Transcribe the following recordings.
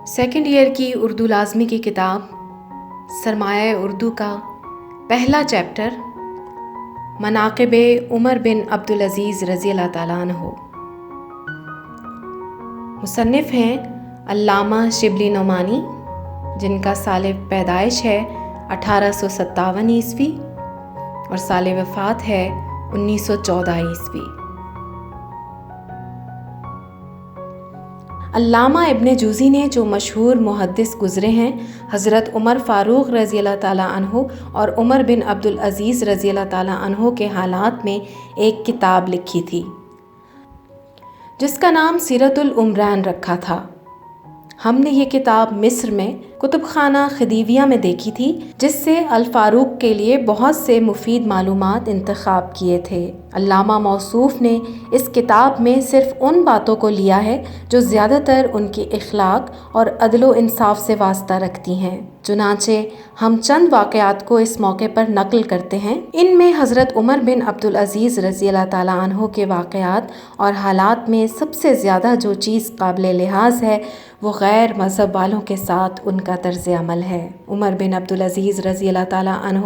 Second year کی اردو لازمی کی کتاب سرمایہ اردو کا پہلا چیپٹر مناقب عمر بن عبدالعزیز رضی اللہ تعالیٰ عنہ۔ مصنف ہیں علامہ شبلی نعمانی، جن کا سال پیدائش ہے 1857 عیسوی اور سال وفات ہے 1914 عیسوی۔ علامہ ابن جوزی نے جو مشہور محدث گزرے ہیں حضرت عمر فاروق رضی اللہ تعالیٰ عنہ اور عمر بن عبدالعزیز رضی اللہ تعالیٰ عنہ کے حالات میں ایک کتاب لکھی تھی جس کا نام سیرت العمران رکھا تھا۔ ہم نے یہ کتاب مصر میں کتب خانہ خدیویہ میں دیکھی تھی، جس سے الفاروق کے لیے بہت سے مفید معلومات انتخاب کیے تھے۔ علامہ موصوف نے اس کتاب میں صرف ان باتوں کو لیا ہے جو زیادہ تر ان کی اخلاق اور عدل و انصاف سے واسطہ رکھتی ہیں، چنانچہ ہم چند واقعات کو اس موقع پر نقل کرتے ہیں۔ ان میں حضرت عمر بن عبدالعزیز رضی اللہ تعالیٰ عنہ کے واقعات اور حالات میں سب سے زیادہ جو چیز قابل لحاظ ہے وہ غیر مذہب والوں کے ساتھ ان کا طرز عمل ہے۔ عمر بن عبدالعزیز رضی اللہ تعالیٰ عنہ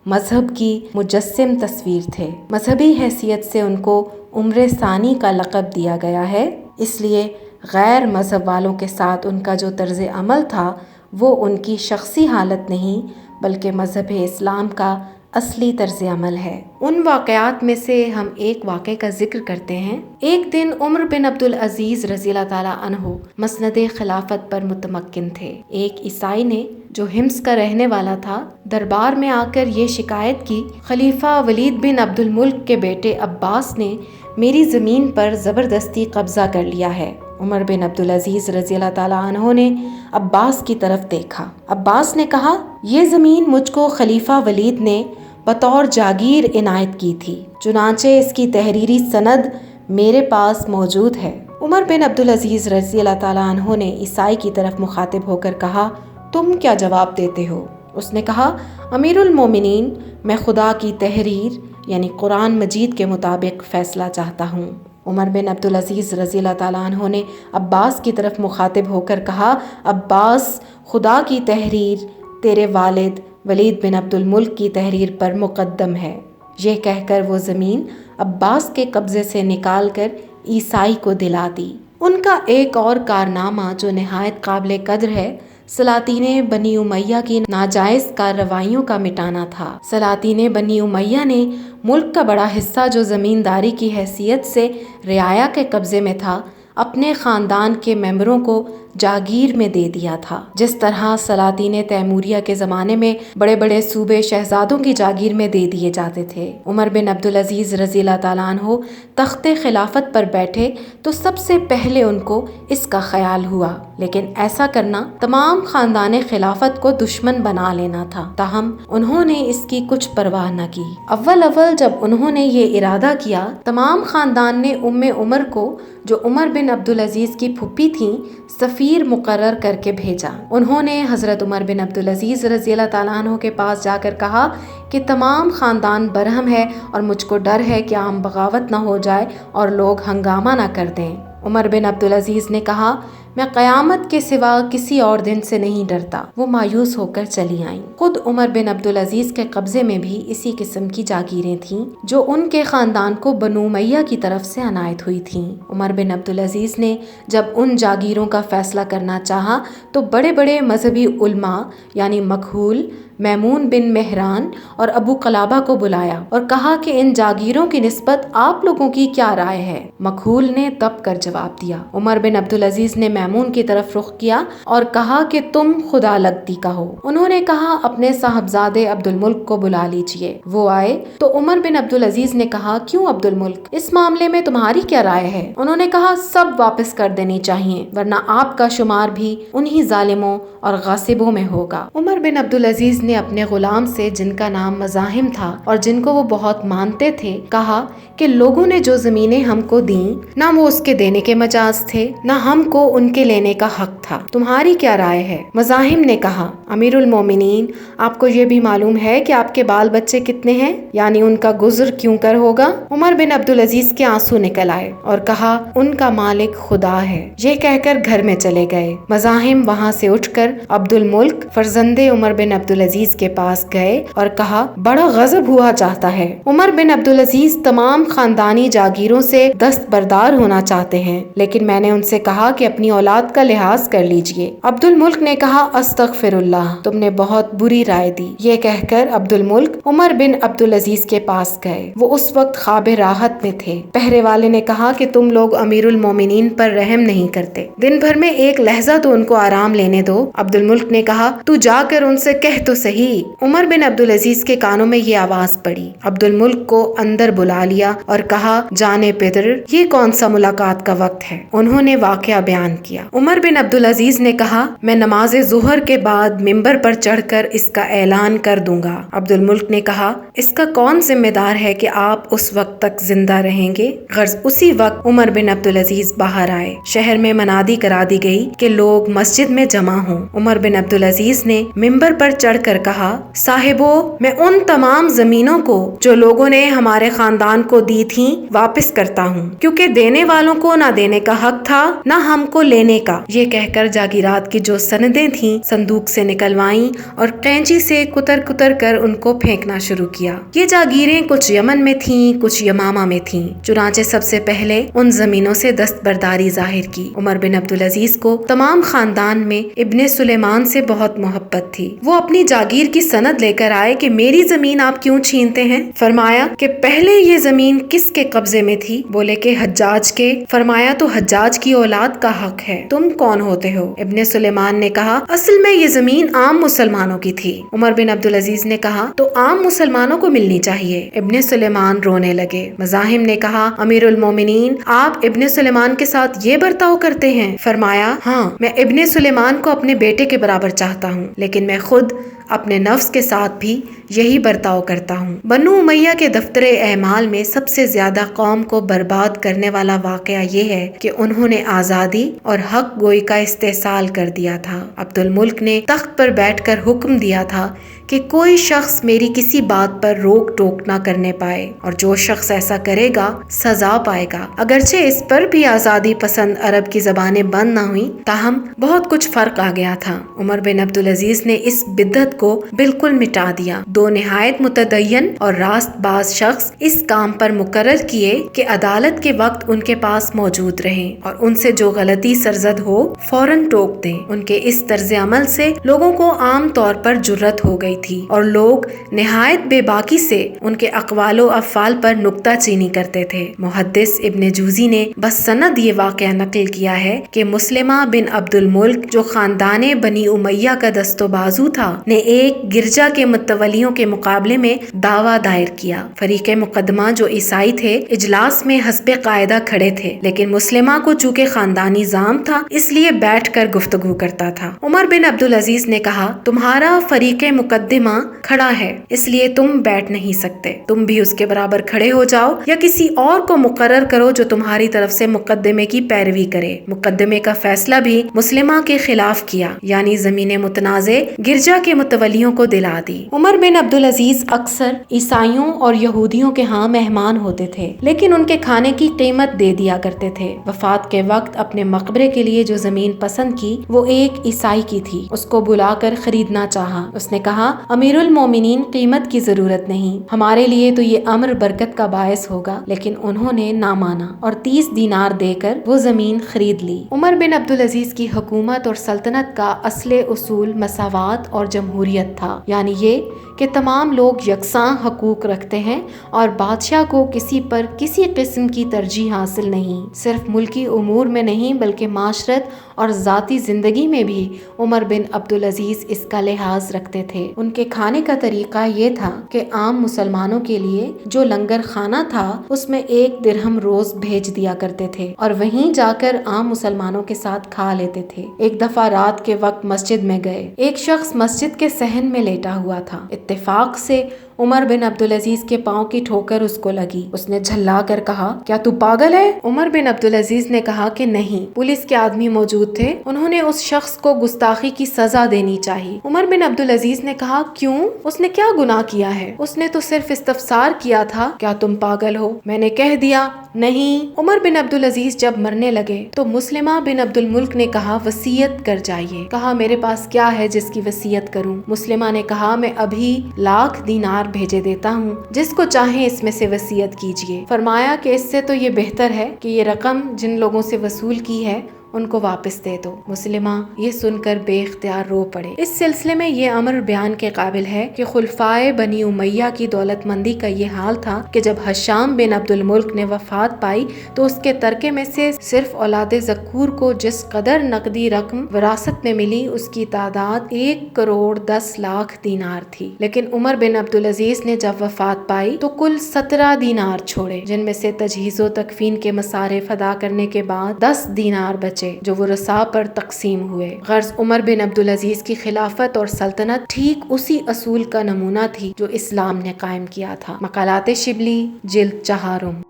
مذہب کی مجسم تصویر تھے۔ مذہبی حیثیت سے ان کو عمر ثانی کا لقب دیا گیا ہے، اس لیے غیر مذہب والوں کے ساتھ ان کا جو طرز عمل تھا وہ ان کی شخصی حالت نہیں بلکہ مذہب اسلام کا اصلی طرز عمل ہے۔ ان واقعات میں سے ہم ایک واقعے کا ذکر کرتے ہیں۔ ایک دن عمر بن عبدالعزیز رضی اللہ تعالیٰ عنہ مسند خلافت پر متمکن تھے۔ ایک عیسائی نے جو حمص کا رہنے والا تھا دربار میں آ کر یہ شکایت کی، خلیفہ ولید بن عبد الملک کے بیٹے عباس نے میری زمین پر زبردستی قبضہ کر لیا ہے۔ عمر بن عبدالعزیز رضی اللہ تعالیٰ عنہ نے عباس کی طرف دیکھا۔ عباس نے کہا، یہ زمین مجھ کو خلیفہ ولید نے بطور جاگیر عنایت کی تھی، چنانچہ اس کی تحریری سند میرے پاس موجود ہے۔ عمر بن عبدالعزیز رضی اللہ تعالیٰ عنہ نے عیسائی کی طرف مخاطب ہو کر کہا، تم کیا جواب دیتے ہو؟ اس نے کہا، امیر المومنین، میں خدا کی تحریر یعنی قرآن مجید کے مطابق فیصلہ چاہتا ہوں۔ عمر بن عبدالعزیز رضی اللہ تعالیٰ عنہ نے عباس کی طرف مخاطب ہو کر کہا، عباس، خدا کی تحریر تیرے والد ولید بن عبد الملک کی تحریر پر مقدم ہے۔ یہ کہہ کر وہ زمین عباس کے قبضے سے نکال کر عیسائی کو دلا دی۔ ان کا ایک اور کارنامہ جو نہایت قابل قدر ہے، سلاطین بنی امیہ کی ناجائز کارروائیوں کا مٹانا تھا۔ سلاطین بنی امیہ نے ملک کا بڑا حصہ جو زمینداری کی حیثیت سے رعایا کے قبضے میں تھا، اپنے خاندان کے ممبروں کو جاگیر میں دے دیا تھا، جس طرح سلاطین تیموریہ کے زمانے میں بڑے بڑے صوبے شہزادوں کی جاگیر میں دے دیے جاتے تھے۔ عمر بن عبدالعزیز رضی اللہ تعالیٰ عنہ تخت خلافت پر بیٹھے تو سب سے پہلے ان کو اس کا خیال ہوا، لیکن ایسا کرنا تمام خاندان خلافت کو دشمن بنا لینا تھا۔ تاہم انہوں نے اس کی کچھ پرواہ نہ کی۔ اول جب انہوں نے یہ ارادہ کیا، تمام خاندان نے عمر کو، جو عمر بن عبدالعزیز کی پھوپھی تھیں، سفیر مقرر کر کے بھیجا۔ انہوں نے حضرت عمر بن عبدالعزیز رضی اللہ تعالیٰ عنہ کے پاس جا کر کہا کہ تمام خاندان برہم ہے اور مجھ کو ڈر ہے کہ عام بغاوت نہ ہو جائے اور لوگ ہنگامہ نہ کر دیں۔ عمر بن عبدالعزیز نے کہا، میں قیامت کے سوا کسی اور دن سے نہیں ڈرتا۔ وہ مایوس ہو کر چلی آئیں۔ خود عمر بن عبدالعزیز کے قبضے میں بھی اسی قسم کی جاگیریں تھیں جو ان کے خاندان کو بنو امیہ کی طرف سے عنایت ہوئی تھیں۔ عمر بن عبدالعزیز نے جب ان جاگیروں کا فیصلہ کرنا چاہا تو بڑے بڑے مذہبی علماء یعنی مکحول، میمون بن مہران اور ابو قلابہ کو بلایا اور کہا کہ ان جاگیروں کی نسبت آپ لوگوں کی کیا رائے ہے؟ مکحول نے دب کر جواب دیا۔ عمر بن عبدالعزیز نے میمون کی طرف رخ کیا اور کہا کہ تم خدا لگتی کا ہو۔ انہوں نے کہا، اپنے صاحبزادے عبد الملک کو بلا لیجئے۔ وہ آئے تو عمر بن عبدالعزیز نے کہا، کیوں عبد الملک، اس معاملے میں تمہاری کیا رائے ہے؟ انہوں نے کہا، سب واپس کر دینی چاہیے ورنہ آپ کا شمار بھی انہی ظالموں اور غاصبوں میں ہوگا۔ عمر بن عبدالعزیز نے اپنے غلام سے، جن کا نام مزاحم تھا اور جن کو وہ بہت مانتے تھے، کہا کہ لوگوں نے جو زمینیں ہم کو دیں، نہ وہ اس کے دینے کے مجاز تھے، نہ ہم کو ان ان کے لینے کا حق تھا۔ تمہاری کیا رائے ہے؟ مزاحم نے کہا، امیر المومنین، آپ کو یہ بھی معلوم ہے کہ آپ کے بال بچے کتنے ہیں، یعنی ان کا گزر کیوں کر ہوگا؟ عمر بن عبدالعزیز کے آنسو نکل آئے اور کہا، ان کا مالک خدا ہے۔ یہ کہہ کر گھر میں چلے گئے۔ مزاحم وہاں سے اٹھ کر عبد الملک فرزند عمر بن عبدالعزیز کے پاس گئے اور کہا، بڑا غضب ہوا چاہتا ہے۔ عمر بن عبدالعزیز تمام خاندانی جاگیروں سے دستبردار ہونا چاہتے ہیں، لیکن میں نے ان سے کہا کہ اپنی اولاد کا لحاظ کر لیجئے۔ عبد الملک نے کہا، استغفر اللہ، تم نے بہت بری رائے دی۔ یہ کہہ کر عبد الملک عمر بن عبدالعزیز کے پاس گئے۔ وہ اس وقت خواب راحت میں تھے۔ پہرے والے نے کہا کہ تم لوگ امیر المومنین پر رحم نہیں کرتے، دن بھر میں ایک لہجہ تو ان کو آرام لینے دو۔ عبد الملک نے کہا، تو جا کر ان سے کہہ تو صحیح۔ عمر بن عبدالعزیز کے کانوں میں یہ آواز پڑی۔ عبد الملک کو اندر بلا لیا اور کہا، جانے پدر، یہ کون سا ملاقات کا وقت ہے؟ انہوں نے واقعہ بیان کیا۔ عمر بن عبدالعزیز نے کہا، میں نماز ظہر کے بعد ممبر پر چڑھ کر اس کا اعلان کر دوں گا۔ عبد الملک نے کہا، اس کا کون ذمہ دار ہے کہ آپ اس وقت تک زندہ رہیں گے؟ غرض اسی وقت عمر بن عبدالعزیز باہر آئے۔ شہر میں منادی کرا دی گئی کہ لوگ مسجد میں جمع ہوں۔ عمر بن عبدالعزیز نے ممبر پر چڑھ کر کہا، صاحبو، میں ان تمام زمینوں کو جو لوگوں نے ہمارے خاندان کو دی تھیں واپس کرتا ہوں، کیونکہ دینے والوں کو نہ دینے کا حق تھا نہ ہم کو لینے کا۔ یہ کہہ کر جاگیرات کی جو سندیں تھیں صندوق سے نکلوائیں اور قینچی سے کتر کتر کر ان کو پھینکنا شروع کیا۔ یہ جاگیریں کچھ یمن میں تھیں، کچھ یمامہ میں تھیں۔ چنانچہ سب سے پہلے ان زمینوں سے دستبرداری ظاہر کی۔ عمر بن عبدالعزیز کو تمام خاندان میں ابن سلیمان سے بہت محبت تھی۔ وہ اپنی جاگیر کی سند لے کر آئے کہ میری زمین آپ کیوں چھینتے ہیں؟ فرمایا کہ پہلے یہ زمین کس کے قبضے میں تھی؟ بولے کہ حجاج کے۔ فرمایا تو حجاج کی اولاد کا حق ہے، تم کون ہوتے ہو؟ ابن سلیمان نے کہا، اصل میں یہ زمین عام مسلمانوں کی تھی۔ عمر بن عبدالعزیز نے کہا، تو عام مسلمانوں کو ملنی چاہیے۔ ابن سلیمان رونے لگے۔ مزاحم نے کہا، امیر المومنین، آپ ابن سلیمان کے ساتھ یہ برتاؤ کرتے ہیں؟ فرمایا، ہاں، میں ابن سلیمان کو اپنے بیٹے کے برابر چاہتا ہوں، لیکن میں خود اپنے نفس کے ساتھ بھی یہی برتاؤ کرتا ہوں۔ بنو امیہ کے دفتر اعمال میں سب سے زیادہ قوم کو برباد کرنے والا واقعہ یہ ہے کہ انہوں نے آزادی اور حق گوئی کا استحصال کر دیا تھا۔ عبد الملک نے تخت پر بیٹھ کر حکم دیا تھا کہ کوئی شخص میری کسی بات پر روک ٹوک نہ کرنے پائے، اور جو شخص ایسا کرے گا سزا پائے گا۔ اگرچہ اس پر بھی آزادی پسند عرب کی زبانیں بند نہ ہوئیں، تاہم بہت کچھ فرق آ گیا تھا۔ عمر بن عبدالعزیز نے اس بدعت کو بالکل مٹا دیا۔ دو نہایت متدین اور راست باز شخص اس کام پر مقرر کیے کہ عدالت کے وقت ان کے پاس موجود رہیں اور ان سے جو غلطی سرزد ہو فوراً ٹوک دیں۔ ان کے اس طرز عمل سے لوگوں کو عام طور پر جرأت ہو گئی تھی اور لوگ نہایت بے باکی سے ان کے اقوال و افعال پر نکتہ چینی کرتے تھے۔ محدث ابن جوزی نے بس سند یہ واقعہ نقل کیا ہے کہ مسلمہ بن عبد الملک، جو خاندان بنی امیہ کا دست و بازو تھا، نے ایک گرجا کے متولیوں کے مقابلے میں دعویٰ دائر کیا۔ فریق مقدمہ جو عیسائی تھے اجلاس میں حسب قاعدہ کھڑے تھے، لیکن مسلمہ کو چونکہ خاندانی زام تھا اس لیے بیٹھ کر گفتگو کرتا تھا۔ عمر بن عبدالعزیز نے کہا، تمہارا فریق مقدمہ کھڑا ہے، اس لیے تم بیٹھ نہیں سکتے، تم بھی اس کے برابر کھڑے ہو جاؤ یا کسی اور کو مقرر کرو جو تمہاری طرف سے مقدمے کی پیروی کرے۔ مقدمے کا فیصلہ بھی مسلمہ کے خلاف کیا، یعنی زمین متنازع گرجا کے متولیوں کو دلا دی۔ عمر بن عبدالعزیز اکثر عیسائیوں اور یہودیوں کے ہاں مہمان ہوتے تھے، لیکن ان کے کھانے کی قیمت دے دیا کرتے تھے۔ وفات کے وقت اپنے مقبرے کے لیے جو زمین پسند کی وہ ایک عیسائی کی تھی، اس کو بلا کر خریدنا چاہا۔ اس نے کہا، امیر المومنین، قیمت کی ضرورت نہیں، ہمارے لیے تو یہ امر برکت کا باعث ہوگا، لیکن انہوں نے نہ مانا اور 30 دینار دے کر وہ زمین خرید لی۔ عمر بن عبدالعزیز کی حکومت اور سلطنت کا اصل اصول مساوات اور جمہوریت تھا، یعنی یہ کہ تمام لوگ یکساں حقوق رکھتے ہیں اور بادشاہ کو کسی پر کسی قسم کی ترجیح حاصل نہیں۔ صرف ملکی امور میں نہیں بلکہ معاشرت اور ذاتی زندگی میں بھی عمر بن عبدالعزیز اس کا لحاظ رکھتے تھے۔ ان کے کھانے کا طریقہ یہ تھا کہ عام مسلمانوں کے لیے جو لنگر خانہ تھا اس میں 1 درہم روز بھیج دیا کرتے تھے اور وہیں جا کر عام مسلمانوں کے ساتھ کھا لیتے تھے۔ ایک دفعہ رات کے وقت مسجد میں گئے، ایک شخص مسجد کے صحن میں لیٹا ہوا تھا۔ اتفاق سے عمر بن عبدالعزیز کے پاؤں کی ٹھوکر اس کو لگی۔ اس نے جھلا کر کہا، کیا تو پاگل ہے؟ عمر بن عبدالعزیز نے کہا کہ نہیں، پولیس کے آدمی موجود تھے، انہوں نے اس شخص کو گستاخی کی سزا دینی چاہیے۔ عمر بن عبدالعزیز نے کہا، کیوں؟ اس نے کیا گناہ کیا ہے؟ اس نے تو صرف استفسار کیا تھا، کیا تم پاگل ہو؟ میں نے کہہ دیا نہیں۔ عمر بن عبدالعزیز جب مرنے لگے تو مسلمہ بن عبد الملک نے کہا، وصیت کر جائیے۔ کہا، میرے پاس کیا ہے جس کی وصیت کروں؟ مسلمہ نے کہا، میں ابھی 1,00,000 دینار بھیجے دیتا ہوں، جس کو چاہیں اس میں سے وصیت کیجیے۔ فرمایا کہ اس سے تو یہ بہتر ہے کہ یہ رقم جن لوگوں سے وصول کی ہے ان کو واپس دے دو۔ مسلمہ یہ سن کر بے اختیار رو پڑے۔ اس سلسلے میں یہ امر بیان کے قابل ہے کہ خلفائے بنی امیہ کی دولت مندی کا یہ حال تھا کہ جب ہشام بن عبد الملک نے وفات پائی تو اس کے ترکے میں سے صرف اولاد ذکور کو جس قدر نقدی رقم وراثت میں ملی اس کی تعداد 1,10,00,000 دینار تھی، لیکن عمر بن عبدالعزیز نے جب وفات پائی تو کل 17 دینار چھوڑے، جن میں سے تجہیز و تکفین کے مصارف ادا کرنے کے بعد 10 دینار بچے جو ورثاء پر تقسیم ہوئے۔ غرض عمر بن عبدالعزیز کی خلافت اور سلطنت ٹھیک اسی اصول کا نمونہ تھی جو اسلام نے قائم کیا تھا۔ مقالات شبلی، جلد 4۔